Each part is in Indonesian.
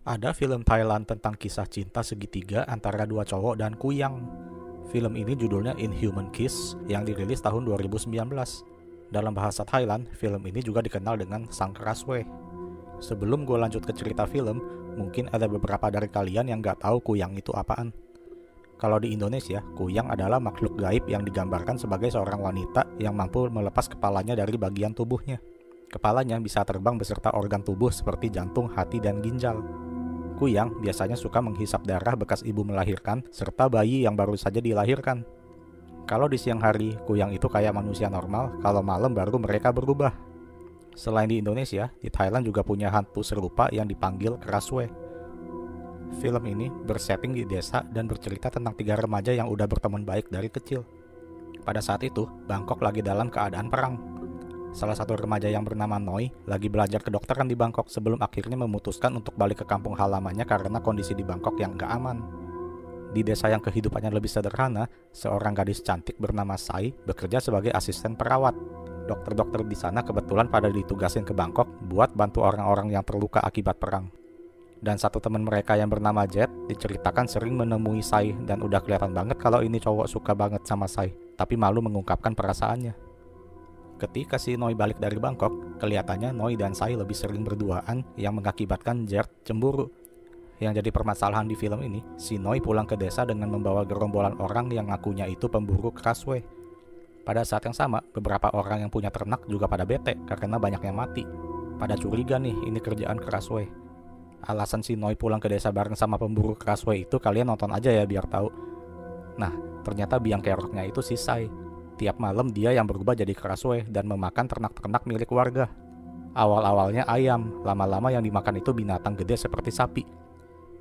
Ada film Thailand tentang kisah cinta segitiga antara dua cowok dan kuyang. Film ini judulnya Inhuman Kiss yang dirilis tahun 2019. Dalam bahasa Thailand, film ini juga dikenal dengan Sang Kraswe. Sebelum gue lanjut ke cerita film, mungkin ada beberapa dari kalian yang gak tahu kuyang itu apaan. Kalau di Indonesia, kuyang adalah makhluk gaib yang digambarkan sebagai seorang wanita yang mampu melepas kepalanya dari bagian tubuhnya. Kepalanya bisa terbang beserta organ tubuh seperti jantung, hati, dan ginjal. Kuyang biasanya suka menghisap darah bekas ibu melahirkan serta bayi yang baru saja dilahirkan. Kalau di siang hari, kuyang itu kayak manusia normal, kalau malam baru mereka berubah. Selain di Indonesia, di Thailand juga punya hantu serupa yang dipanggil Kraswe. Film ini bersetting di desa dan bercerita tentang tiga remaja yang udah berteman baik dari kecil. Pada saat itu, Bangkok lagi dalam keadaan perang. Salah satu remaja yang bernama Noi lagi belajar kedokteran di Bangkok sebelum akhirnya memutuskan untuk balik ke kampung halamannya karena kondisi di Bangkok yang gak aman. Di desa yang kehidupannya lebih sederhana, seorang gadis cantik bernama Sai bekerja sebagai asisten perawat. Dokter-dokter di sana kebetulan pada ditugasin ke Bangkok buat bantu orang-orang yang terluka akibat perang. Dan satu teman mereka yang bernama Jet diceritakan sering menemui Sai dan udah kelihatan banget kalau ini cowok suka banget sama Sai, tapi malu mengungkapkan perasaannya. Ketika si Noi balik dari Bangkok, kelihatannya Noi dan Sai lebih sering berduaan yang mengakibatkan Jet cemburu. Yang jadi permasalahan di film ini, si Noi pulang ke desa dengan membawa gerombolan orang yang ngakunya itu pemburu Kraswe. Pada saat yang sama, beberapa orang yang punya ternak juga pada bete karena banyak yang mati. Pada curiga nih, ini kerjaan Kraswe. Alasan si Noi pulang ke desa bareng sama pemburu Kraswe itu kalian nonton aja ya biar tahu. Nah, ternyata biang keroknya itu si Sai. Tiap malam dia yang berubah jadi Kraswe dan memakan ternak-ternak milik warga. Awal-awalnya ayam, lama-lama yang dimakan itu binatang gede seperti sapi.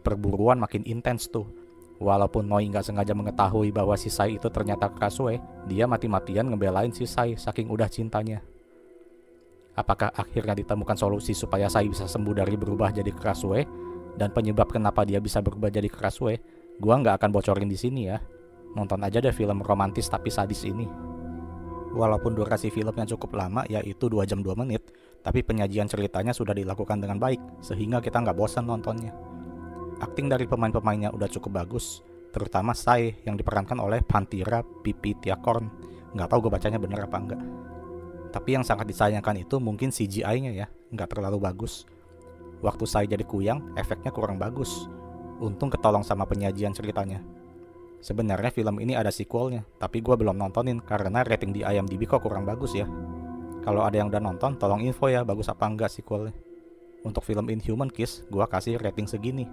Perburuan makin intens tuh. Walaupun Noi nggak sengaja mengetahui bahwa si Sai itu ternyata Kraswe, dia mati-matian ngebelain si Sai saking udah cintanya. Apakah akhirnya ditemukan solusi supaya Sai bisa sembuh dari berubah jadi Kraswe? Dan penyebab kenapa dia bisa berubah jadi Kraswe? Gua nggak akan bocorin di sini ya. Nonton aja deh film romantis tapi sadis ini. Walaupun durasi filmnya cukup lama, yaitu 2 jam 2 menit, tapi penyajian ceritanya sudah dilakukan dengan baik, sehingga kita nggak bosan nontonnya. Akting dari pemain-pemainnya udah cukup bagus, terutama Sai yang diperankan oleh Pantira Pipitiakorn. Nggak tahu gue bacanya bener apa enggak. Tapi yang sangat disayangkan itu mungkin CGI-nya ya, nggak terlalu bagus. Waktu Sai jadi kuyang, efeknya kurang bagus. Untung ketolong sama penyajian ceritanya. Sebenarnya film ini ada sequelnya, tapi gue belum nontonin karena rating di IMDb kok kurang bagus ya. Kalau ada yang udah nonton, tolong info ya bagus apa enggak sequelnya. Untuk film Inhuman Kiss, gue kasih rating segini.